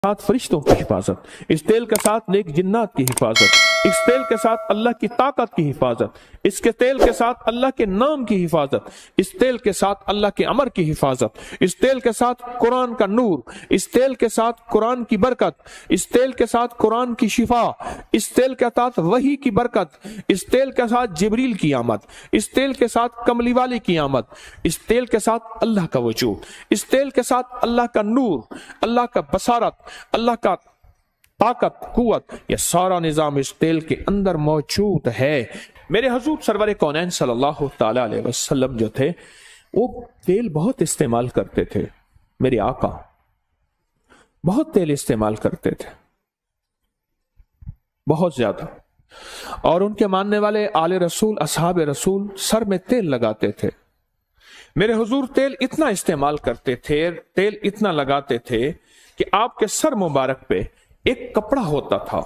साथ फरिश्तों की हिफाजत, इस तेल के साथ नेक जिन्नात की हिफाजत, इस तेल के साथ अल्लाह की ताकत की हिफाजत, इसके तेल के साथ अल्लाह के नाम की हिफाजत, इस तेल के साथ अल्लाह के अमर की हिफाजत, इस तेल के साथ कुरान का नूर, इस तेल के साथ कुरान की बरकत, इस तेल के साथ कुरान की शिफा, इस तेल के साथ वही की बरकत, इस तेल के साथ जिब्रील की आमद, इस तेल के साथ कमली वाली की आमद, इस तेल के साथ अल्लाह का वजूद, इस तेल के साथ अल्लाह का नूर, अल्लाह का बसारत, अल्लाह का ताकत, कुव्वत, यह सारा निजाम इस तेल के अंदर मौजूद है। मेरे हुजूर सरवर कौनैन सल्लल्लाहु ताला अलैहि वसल्लम जो थे वो तेल बहुत इस्तेमाल करते थे। मेरे आका बहुत तेल इस्तेमाल करते थे, बहुत ज्यादा। और उनके मानने वाले आले रसूल, असहाब रसूल सर में तेल लगाते थे। मेरे हुजूर तेल इतना इस्तेमाल करते थे, तेल इतना लगाते थे कि आपके सर मुबारक पे एक कपड़ा होता था।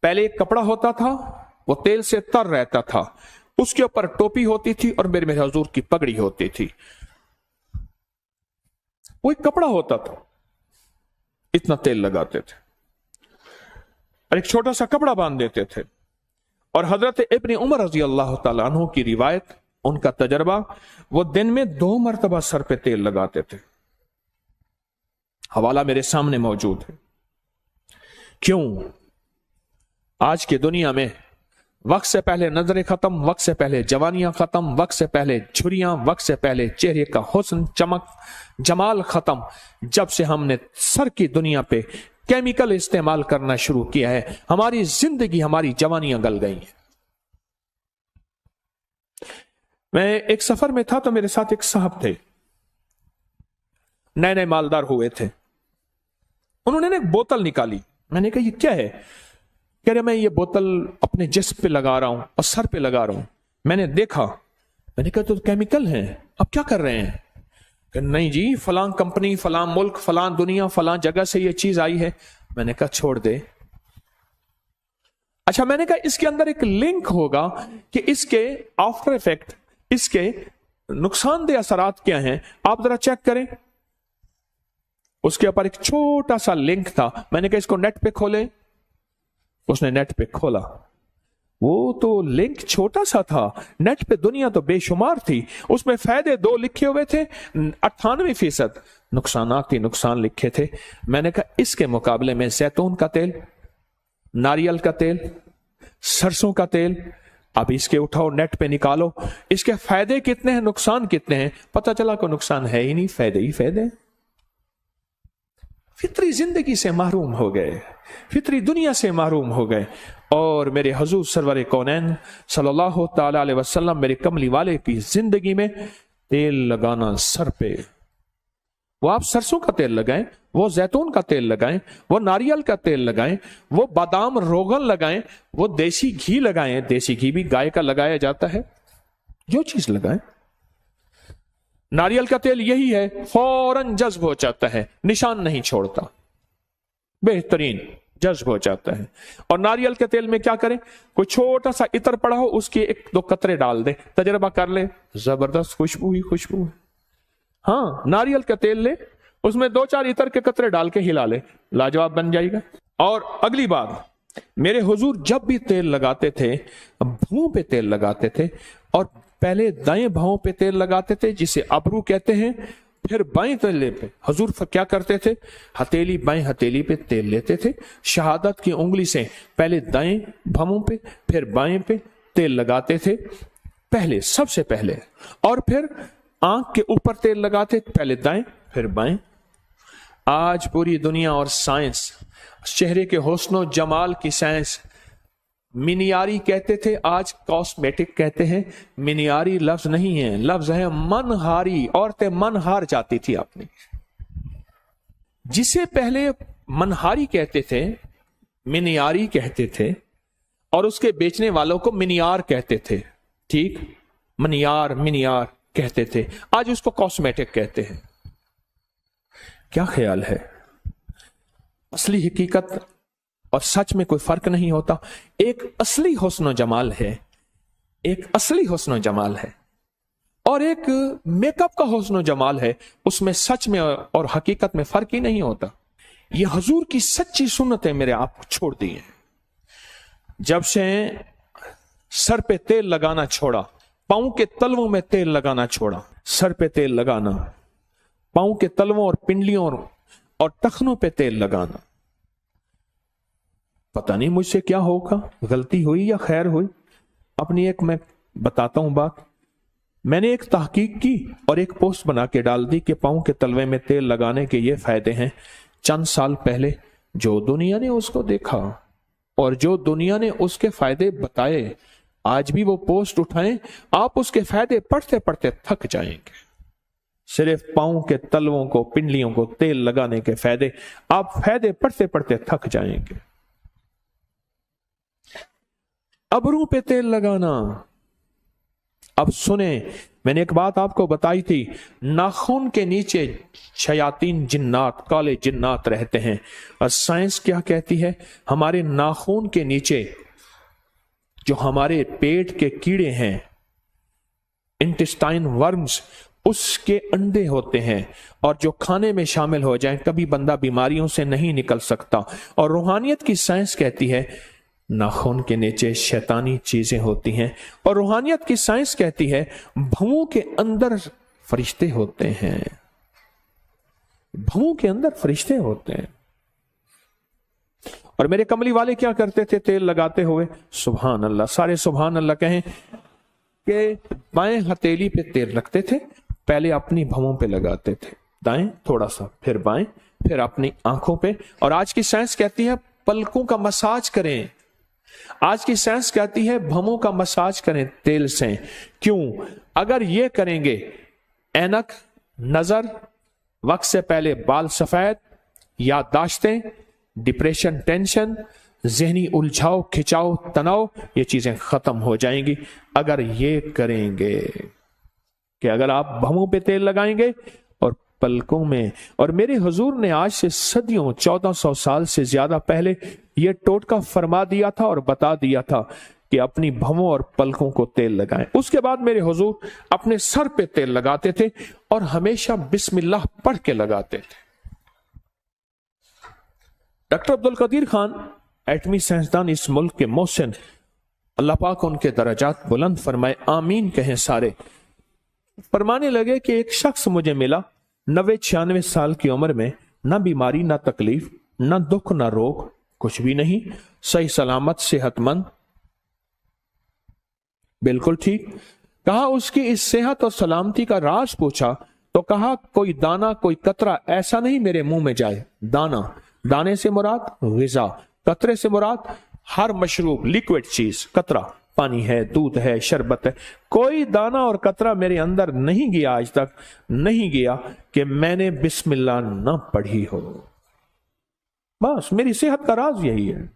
पहले एक कपड़ा होता था, वो तेल से तर रहता था, उसके ऊपर टोपी होती थी और मेरे हुजूर की पगड़ी होती थी। वो एक कपड़ा होता था, इतना तेल लगाते थे और एक छोटा सा कपड़ा बांध देते थे। और हजरत इब्न उमर रजी अल्लाह तआला अन्हु की रिवायत, उनका तजर्बा, वो दिन में 2 मरतबा सर पे तेल लगाते थे। हवाला मेरे सामने मौजूद है। क्यों? आज की दुनिया में वक्त से पहले नजरें खत्म, वक्त से पहले जवानियां खत्म, वक्त से पहले झुर्रियां, वक्त से पहले चेहरे का हुस्न, चमक, जमाल खत्म। जब से हमने सर की दुनिया पे केमिकल इस्तेमाल करना शुरू किया है, हमारी जिंदगी, हमारी जवानियां गल गई हैं। मैं एक सफर में था तो मेरे साथ एक साहब थे, नए नए मालदार हुए थे। उन्होंने ना एक बोतल निकाली। मैंने कहा ये क्या है? कह रहे मैं ये बोतल अपने जिस्म पे लगा रहा हूं और सर पे लगा रहा हूं। मैंने देखा, मैंने कहा तो केमिकल हैं, अब क्या कर रहे हैं? कहा नहीं जी, फलां कंपनी, फलां मुल्क, फलां दुनिया, फलां जगह से ये चीज आई है। मैंने कहा छोड़ दे। अच्छा, मैंने कहा इसके अंदर एक लिंक होगा कि इसके आफ्टर इफेक्ट, इसके नुकसानदेह असरात क्या हैं, आप जरा चेक करें। उसके ऊपर एक छोटा सा लिंक था। मैंने कहा इसको नेट पे खोले। उसने नेट पे खोला, वो तो लिंक छोटा सा था, नेट पे दुनिया तो बेशुमार थी। उसमें फायदे 2 लिखे हुए थे, 98% नुकसानात ही नुकसान लिखे थे। मैंने कहा इसके मुकाबले में जैतून का तेल, नारियल का तेल, सरसों का तेल, अब इसके उठाओ, नेट पे निकालो, इसके फायदे कितने हैं, नुकसान कितने हैं। पता चला को नुकसान है ही नहीं, फायदे ही फायदे। फितरी जिंदगी से महरूम हो गए, फितरी दुनिया से महरूम हो गए। और मेरे हुजूर सरवर कौनैन सल्लल्लाहु ताला अलैहि वसल्लम, मेरे कमली वाले की जिंदगी में तेल लगाना सर पे, वो आप सरसों का तेल लगाएं, वो जैतून का तेल लगाएं, वो नारियल का तेल लगाएं, वो बादाम रोगन लगाएं, वो देसी घी लगाएं। देसी घी भी गाय का लगाया जाता है, जो चीज लगाएं। नारियल का तेल यही है, फौरन जज्ब हो जाता है, निशान नहीं छोड़ता, बेहतरीन जज्ब हो जाता है। और नारियल के तेल में क्या करें, कोई छोटा सा इत्र पड़ा हो, उसके 1-2 कतरे डाल दे, तजर्बा कर ले, जबरदस्त खुशबू ही खुशबू है। हाँ, नारियल का तेल ले, उसमें 2-4 इत्र के कतरे डाल के हिला ले, लाजवाब बन जाएगा। और अगली बात, मेरे हुजूर जब भी तेल लगाते थे, भुओं पे तेल लगाते थे, और पहले दाएं भौं पे तेल लगाते थे जिसे अबरू कहते हैं, फिर बाएं तले पे हुजूर क्या करते थे, हथेली, बाएं हथेली पे तेल लेते थे, शहादत की उंगली से पहले दाएं भौं पे फिर बाएं पे तेल लगाते थे, पहले, सबसे पहले। और फिर आंख के ऊपर तेल लगाते, पहले दाएं फिर बाएं। आज पूरी दुनिया और साइंस, चेहरे के हुस्न और जमाल की साइंस, मिनियारी कहते थे, आज कॉस्मेटिक कहते हैं। मिनियारी लफ्ज नहीं है, लफ्ज है मनहारी। औरतें मनहार जाती थी अपनी, जिसे पहले मनहारी कहते थे, मिनियारी कहते थे, और उसके बेचने वालों को मिनियार कहते थे। ठीक, मनियार, मिनियार कहते थे, आज उसको कॉस्मेटिक कहते हैं। क्या ख्याल है? असली हकीकत और सच में कोई फर्क नहीं होता। एक असली हुस्न जमाल है, एक असली हुस्न जमाल है, और एक मेकअप का हुस्न जमाल है। उसमें सच में और हकीकत में फर्क ही नहीं होता। ये हजूर की सच्ची सुन्नत है, मेरे आप छोड़ दी है। जब से सर पे तेल लगाना छोड़ा, पांव के तलवों में तेल लगाना छोड़ा, सर पे तेल लगाना, पांव के तलवों और पिंडलियों और टखनों पे तेल लगाना, पता नहीं मुझसे क्या होगा, गलती हुई या खैर हुई। अपनी एक मैं बताता हूं बात। मैंने एक तहकीक की और एक पोस्ट बना के डाल दी कि पांव के तलवे में तेल लगाने के ये फायदे हैं। चंद साल पहले जो दुनिया ने उसको देखा और जो दुनिया ने उसके फायदे बताए, आज भी वो पोस्ट उठाएं, आप उसके फायदे पढ़ते पढ़ते थक जाएंगे। सिर्फ पांव के तलवों को, पिंडलियों को तेल लगाने के फायदे, आप फायदे पढ़ते पढ़ते थक जाएंगे। अबरों पे तेल लगाना। अब सुने, मैंने एक बात आपको बताई थी, नाखून के नीचे शयातीन जिन्नात, काले जिन्नात रहते हैं। और साइंस क्या कहती है, हमारे नाखून के नीचे जो हमारे पेट के कीड़े हैं, इंटेस्टाइन वर्म्स, उसके अंडे होते हैं, और जो खाने में शामिल हो जाएं, कभी बंदा बीमारियों से नहीं निकल सकता। और रूहानियत की साइंस कहती है नाखून के नीचे शैतानी चीजें होती हैं, और रूहानियत की साइंस कहती है भवों के अंदर फरिश्ते होते हैं, भवों के अंदर फरिश्ते होते हैं। और मेरे कमली वाले क्या करते थे तेल लगाते हुए, सुभान अल्लाह, सारे सुभान अल्लाह कहें, कि बाएं हथेली पे तेल रखते थे, पहले अपनी भवों पे लगाते थे, दाएं थोड़ा सा, फिर बाएं, फिर अपनी आंखों पे। और आज की साइंस कहती है पलकों का मसाज करें, आज की साइंस कहती है भवों का मसाज करें तेल से। क्यों? अगर ये करेंगे, ऐनक, नजर, वक्त से पहले बाल सफेद, याददाश्तें, डिप्रेशन, टेंशन, जहनी उलझाव, खिंचाव, तनाव, ये चीजें खत्म हो जाएंगी अगर ये करेंगे कि अगर आप भवों पे तेल लगाएंगे और पलकों में। और मेरे हुजूर ने आज से सदियों, 1400 साल से ज्यादा पहले यह टोटका फरमा दिया था और बता दिया था कि अपनी भवों और पलकों को तेल लगाएं। उसके बाद मेरे हुजूर अपने सर पे तेल लगाते थे और हमेशा बिस्मिल्लाह पढ़ के लगाते थे। डॉक्टर अब्दुल कदीर खान, एटमी साइंसदान इस मुल्क के मोहसिन, अल्लाह पाक उनके दर्जात बुलंद फरमाए, आमीन कहें सारे, फरमाने लगे कि एक शख्स मुझे मिला 90-96 साल की उम्र में, ना बीमारी, ना तकलीफ, ना दुख, ना रोग, कुछ भी नहीं, सही सलामत, सेहतमंद, बिल्कुल ठीक। कहा उसकी इस सेहत और सलामती का राज पूछा तो कहा कोई दाना, कोई कतरा ऐसा नहीं मेरे मुंह में जाए। दाना, दाने से मुराद ग़िज़ा, कतरे से मुराद हर मशरूब, लिक्विड चीज, कतरा पानी है, दूध है, शरबत है, कोई दाना और कतरा मेरे अंदर नहीं गया, आज तक नहीं गया कि मैंने बिस्मिल्लाह न पढ़ी हो। बस मेरी सेहत का राज यही है।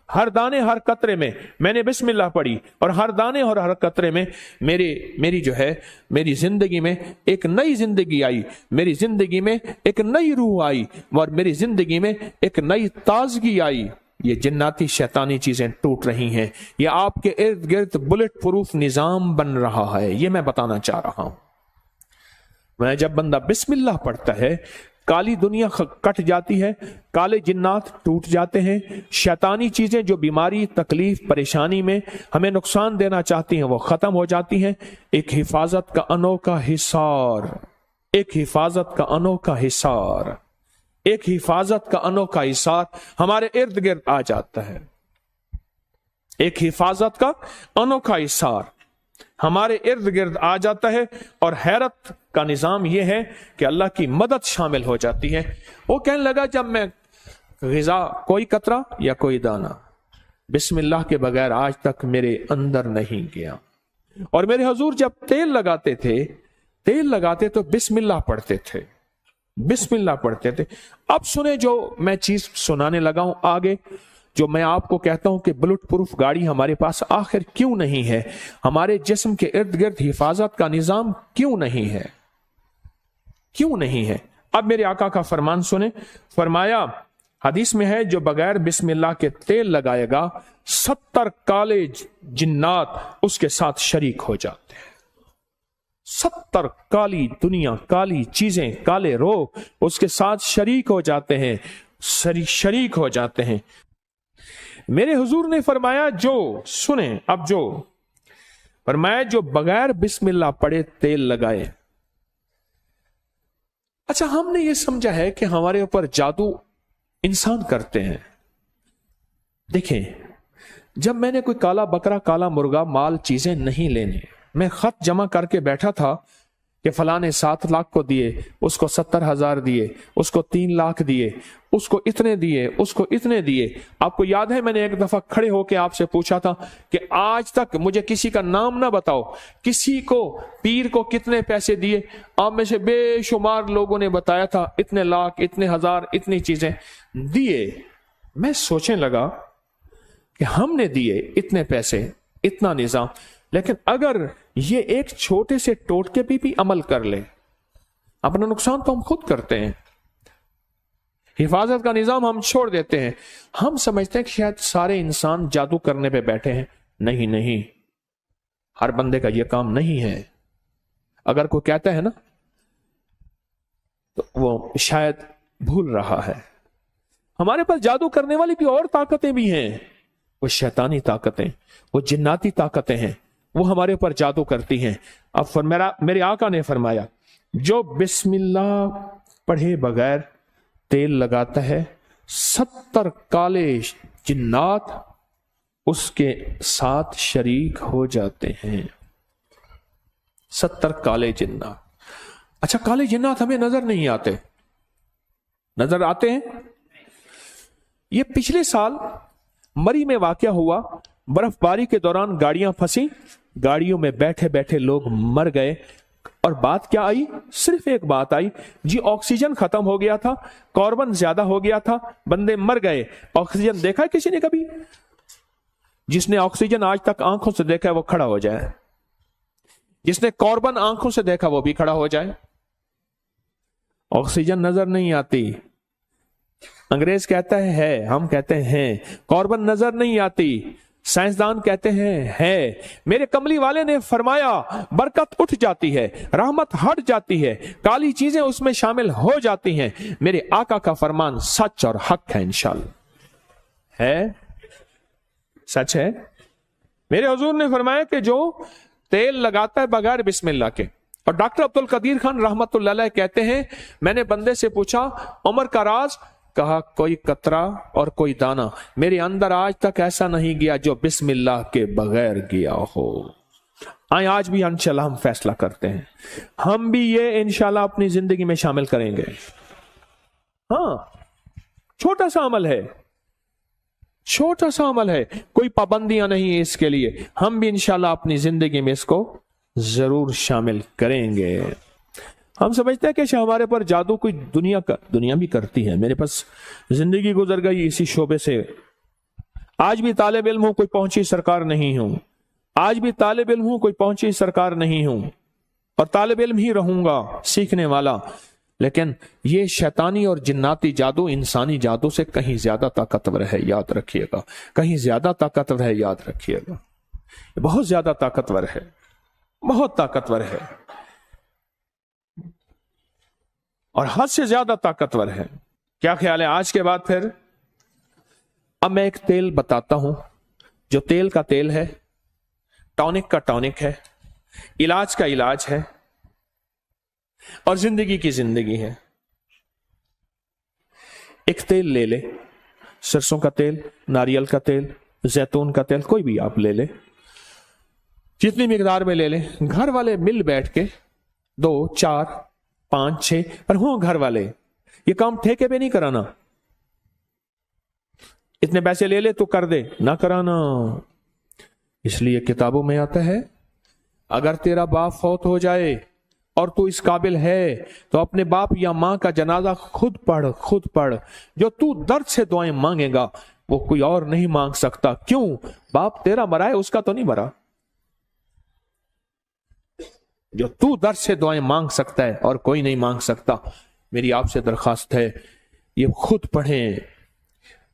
हर दाने हर कतरे में मैंने बिस्मिल्लाह पढ़ी, और हर दाने और हर कतरे में मेरी जो है, मेरी जिंदगी में एक नई जिंदगी आई, मेरी जिंदगी में एक नई रूह आई, और मेरी जिंदगी में एक नई ताजगी आई। ये जिन्नाती शैतानी चीजें टूट रही हैं, ये आपके इर्द गिर्द बुलेट प्रूफ निजाम बन रहा है, ये मैं बताना चाह रहा हूं। मैं जब बंदा बिस्मिल्लाह पढ़ता है, काली दुनिया कट जाती है, काले जिन्नात टूट जाते हैं, शैतानी चीजें जो बीमारी, तकलीफ, परेशानी में हमें नुकसान देना चाहती हैं वो खत्म हो जाती हैं। एक हिफाजत का अनोखा हिसार, एक हिफाजत का अनोखा हिसार, एक हिफाजत का अनोखा हिसार हमारे इर्द गिर्द आ जाता है। एक हिफाजत का अनोखा हिसार हमारे इर्द गिर्द आ जाता है, और हैरत का निजाम यह है कि अल्लाह की मदद शामिल हो जाती है। वो कहने लगा जब मैं ग़िज़ा, कोई कतरा या कोई दाना बिस्मिल्लाह के बगैर आज तक मेरे अंदर नहीं गया। और मेरे हुजूर जब तेल लगाते तो बिस्मिल्लाह पढ़ते थे, बिस्मिल्लाह पढ़ते थे। अब सुने जो मैं चीज सुनाने लगा हूं आगे, जो मैं आपको कहता हूं कि बुलेट प्रूफ गाड़ी हमारे पास आखिर क्यों नहीं है, हमारे जिस्म के इर्द गिर्द हिफाजत का निजाम क्यों नहीं है, क्यों नहीं है। अब मेरे आका का फरमान सुने, फरमाया हदीस में है जो बगैर बिस्मिल्लाह के तेल लगाएगा 70 काले जिन्नात उसके साथ शरीक हो जाते हैं। 70 काली दुनिया, काली चीजें, काले रोग उसके साथ शरीक हो जाते हैं। शरीक हो जाते हैं। मेरे हुजूर ने फरमाया, जो सुने अब, जो फरमाया जो बगैर बिस्मिल्लाह पढ़े तेल लगाए। अच्छा, हमने ये समझा है कि हमारे ऊपर जादू इंसान करते हैं। देखें, जब मैंने कोई काला बकरा, काला मुर्गा, माल, चीजें नहीं लेने, मैं खत जमा करके बैठा था कि फलां ने 7 लाख को दिए, उसको 70,000 दिए, उसको 3 लाख दिए, उसको इतने दिए, उसको इतने दिए। आपको याद है मैंने एक दफा खड़े होकर आपसे पूछा था कि आज तक मुझे किसी का नाम ना बताओ, किसी को पीर को कितने पैसे दिए। आप में से बेशुमार लोगों ने बताया था इतने लाख, इतने हजार, इतनी चीजें दिए। मैं सोचने लगा कि हमने दिए इतने पैसे, इतना निजाम, लेकिन अगर ये एक छोटे से टोटके पे भी अमल कर ले, अपना नुकसान तो हम खुद करते हैं। हिफाजत का निजाम हम छोड़ देते हैं। हम समझते हैं कि शायद सारे इंसान जादू करने पे बैठे हैं। नहीं नहीं, हर बंदे का यह काम नहीं है। अगर कोई कहता है ना, तो वो शायद भूल रहा है। हमारे पास जादू करने वाली भी और ताकतें भी हैं। वो शैतानी ताकतें, वो जिन्नाती ताकतें हैं, वो हमारे ऊपर जादू करती हैं। अब मेरे आका ने फरमाया, जो बिस्मिल्लाह पढ़े बगैर तेल लगाता है, 70 काले जिन्नात उसके साथ शरीक हो जाते हैं। 70 काले जिन्नात। अच्छा, काले जिन्नात हमें नजर नहीं आते, नजर आते हैं। ये पिछले साल मरी में वाकया हुआ। बर्फबारी के दौरान गाड़ियां फंसी, गाड़ियों में बैठे बैठे लोग मर गए। और बात क्या आई? सिर्फ एक बात आई जी, ऑक्सीजन खत्म हो गया था, कार्बन ज्यादा हो गया था, बंदे मर गए। ऑक्सीजन देखा है किसी ने कभी? जिसने ऑक्सीजन आज तक आंखों से देखा है वो खड़ा हो जाए, जिसने कार्बन आंखों से देखा वो भी खड़ा हो जाए। ऑक्सीजन नजर नहीं आती, अंग्रेज कहता है, हम कहते हैं। कार्बन नजर नहीं आती, साइंसदान कहते हैं है। मेरे कमली वाले ने फरमाया, बरकत उठ जाती है, रहमत हट जाती है, काली चीजें उसमें शामिल हो जाती हैं। मेरे आका का फरमान सच और हक है, इंशाअल्लाह है, सच है। मेरे हुजूर ने फरमाया कि जो तेल लगाता है बगैर बिस्मिल्लाह के। और डॉक्टर अब्दुल कदीर खान रहमतुल्लाह अलैह कहते हैं, मैंने बंदे से पूछा उम्र का राज, कहा कोई कतरा और कोई दाना मेरे अंदर आज तक ऐसा नहीं गया जो बिस्मिल्लाह के बगैर गया हो। आज भी इंशाल्लाह हम फैसला करते हैं, हम भी ये इंशाल्लाह अपनी जिंदगी में शामिल करेंगे। हाँ, छोटा सा अमल है, छोटा सा अमल है, कोई पाबंदियां नहीं है इसके लिए। हम भी इंशाल्लाह अपनी जिंदगी में इसको जरूर शामिल करेंगे। हम समझते हैं कि हमारे पर जादू कोई दुनिया भी करती है। मेरे पास जिंदगी गुजर गई इसी शोबे से। आज भी तालिब इल्म हूं, कोई पहुंची सरकार नहीं हूं। आज भी तालिब इल्म हूं, कोई पहुंची सरकार नहीं हूं, और तालिब इल्म ही रहूंगा, सीखने वाला। लेकिन ये शैतानी और जिन्नाती जादू इंसानी जादू से कहीं ज्यादा ताकतवर है, याद रखिएगा। कहीं ज्यादा ताकतवर है, याद रखिएगा। बहुत ज्यादा ताकतवर है, बहुत ताकतवर है, और हद से ज्यादा ताकतवर है। क्या ख्याल है आज के बाद? फिर अब मैं एक तेल बताता हूं, जो तेल का तेल है, टॉनिक का टॉनिक है, इलाज का इलाज है, और जिंदगी की जिंदगी है। एक तेल ले ले, सरसों का तेल, नारियल का तेल, जैतून का तेल, कोई भी आप ले ले, जितनी मिकदार में ले ले। घर वाले मिल बैठ के 2, 4, 5, 6 पर हो घर वाले, ये काम ठेके पे नहीं कराना। इतने पैसे ले ले तो कर दे, ना कराना। इसलिए किताबों में आता है, अगर तेरा बाप फौत हो जाए और तू इस काबिल है तो अपने बाप या मां का जनाजा खुद पढ़, खुद पढ़। जो तू दर्द से दुआएं मांगेगा वो कोई और नहीं मांग सकता। क्यों? बाप तेरा मरा है, उसका तो नहीं मरा। जो तू दर्द से दुआएं मांग सकता है और कोई नहीं मांग सकता। मेरी आपसे दरखास्त है, ये खुद पढ़ें।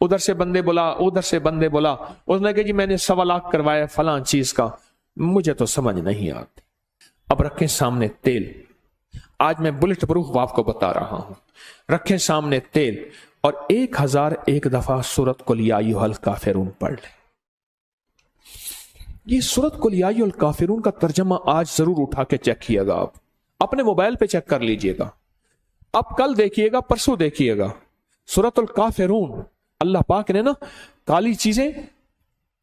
उधर से बंदे बोला, उधर से बंदे बोला, उसने कहा जी मैंने 1.25 लाख करवाया फलां चीज का, मुझे तो समझ नहीं आती। अब रखें सामने तेल, आज मैं बुलेट प्रूफ आपको बता रहा हूं। रखें सामने तेल, اور 1001 दफा सूरत कुल या अय्युहल काफिरून पढ़ लें। ये सूरत कुल या अय्युहल काफिरून का तर्जमा आज जरूर उठा के चेक किएगा, आप अपने मोबाइल पे चेक कर लीजिएगा, अब कल देखिएगा, परसों देखिएगा। सूरतुल काफिरून, अल्लाह पाक ने ना काली चीजें,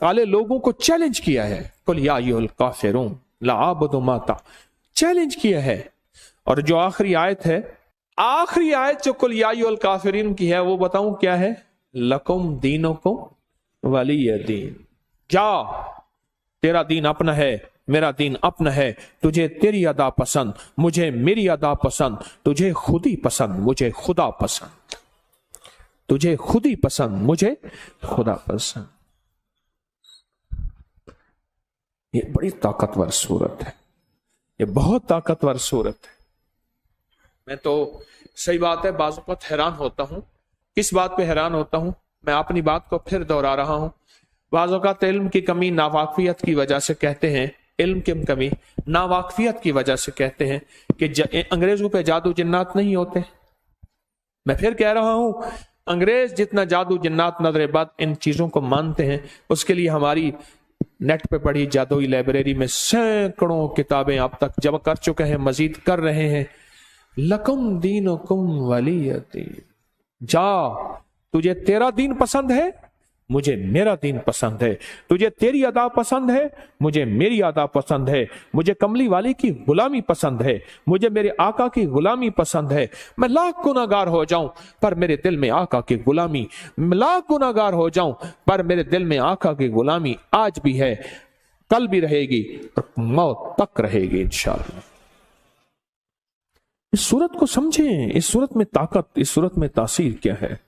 काले लोगों को चैलेंज किया है। कुल या अय्युहल काफिरून ला आबुदु मा ता, चैलेंज किया है। और जो आखिरी आयत है, आखिरी आयत जो कुल या अय्युहल काफिरीन की है, वो बताऊं क्या है? लकुम दीनुकुम वलिय दीन। जा, तेरा दीन अपना है, मेरा दीन अपना है। तुझे तेरी अदा पसंद, मुझे मेरी अदा पसंद। तुझे खुद ही पसंद, मुझे खुदा पसंद। तुझे खुद ही पसंद, मुझे खुदा पसंद। ये बड़ी ताकतवर सूरत है, ये बहुत ताकतवर सूरत है। मैं तो सही बात है बाज़ वक़्त हैरान होता हूं। किस बात पे हैरान होता हूं? मैं अपनी बात को फिर दोहरा रहा हूं। बाज़ वक़्त इल्म की कमी नावाकफियत की वजह से कहते हैं, इल्म की कमी नावाकफियत की वजह से कहते हैं कि अंग्रेजों पे जादू जिन्नात नहीं होते। मैं फिर कह रहा हूं, अंग्रेज जितना जादू जिन्नात नजर बद इन चीजों को मानते हैं, उसके लिए हमारी नेट पे पढ़ी जादुई लाइब्रेरी में सैकड़ों किताबें अब तक जमा कर चुके हैं, मजीद कर रहे हैं। लकुम दीनुकुम वलिय दीन। जा, तुझे तेरा दीन पसंद है, मुझे मेरा दीन पसंद है। तुझे तेरी अदा पसंद है, मुझे मेरी अदा पसंद है। मुझे कमली वाली की गुलामी पसंद है, मुझे मेरे आका की गुलामी पसंद है। मैं लाख गुनाहगार हो जाऊं पर मेरे दिल में आका की गुलामी, लाख गुनाहगार हो जाऊं पर मेरे दिल में आका की गुलामी आज भी है, कल भी रहेगी और मौत तक रहेगी इंशाअल्लाह। इस सूरत को समझें, इस सूरत में ताकत, इस सूरत में तासीर क्या है।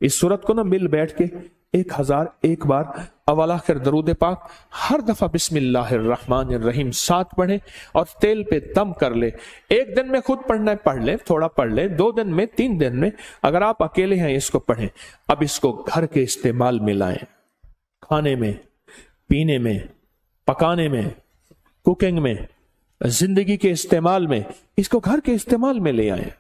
इस सूरत को ना मिल बैठ के 1001 बार अव्वल आखिर दरूद पाक हर दफा बिस्मिल्लाहिर्रहमानिर्रहीम 7 पढ़े और तेल पे दम कर ले। एक दिन में खुद पढ़ना है पढ़ ले, थोड़ा पढ़ ले, 2 दिन में, 3 दिन में, अगर आप अकेले हैं इसको पढ़ें। अब इसको घर के इस्तेमाल में लाएं, खाने में, पीने में, पकाने में, कुकिंग में, जिंदगी के इस्तेमाल में, इसको घर के इस्तेमाल में ले आए।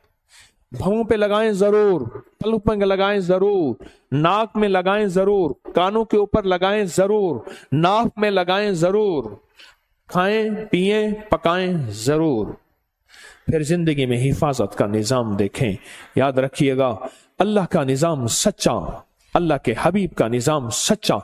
भवों पे लगाएं जरूर, पल्लू पे लगाएं जरूर, नाक में लगाएं जरूर, कानों के ऊपर लगाएं जरूर, नाक में लगाएं जरूर, खाएं पिएं पकाएं जरूर। फिर जिंदगी में हिफाजत का निजाम देखें। याद रखिएगा, अल्लाह का निजाम सच्चा, अल्लाह के हबीब का निजाम सच्चा।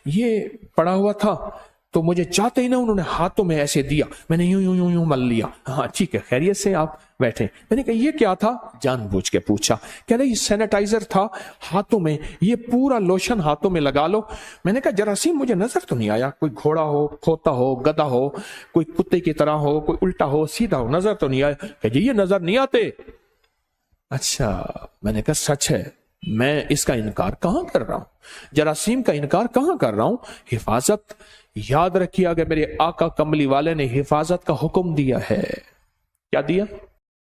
ये पड़ा हुआ था तो मुझे चाहते ही ना उन्होंने हाथों में ऐसे दिया, मैंने यूं यूं यूं यूं मल लिया। हाँ ठीक है, खैरियत से आप बैठे। मैंने कहा ये क्या था? जानबूझ के पूछा। कह रहे ये सैनिटाइजर था हाथों में, ये पूरा लोशन हाथों में लगा लो। मैंने कहा जरासीम मुझे नजर तो नहीं आया, कोई घोड़ा हो, खोता हो, गधा हो, कोई कुत्ते की तरह हो, कोई उल्टा हो, सीधा हो, नजर तो नहीं आया। कह जी ये नजर नहीं आते। अच्छा, मैंने कहा सच है, मैं इसका इनकार कहां कर रहा हूं, जरासीम का इनकार कहां कर रहा हूं। हिफाजत, याद रखिए, अगर मेरे आका कमली वाले ने हिफाजत का हुक्म दिया है, क्या दिया?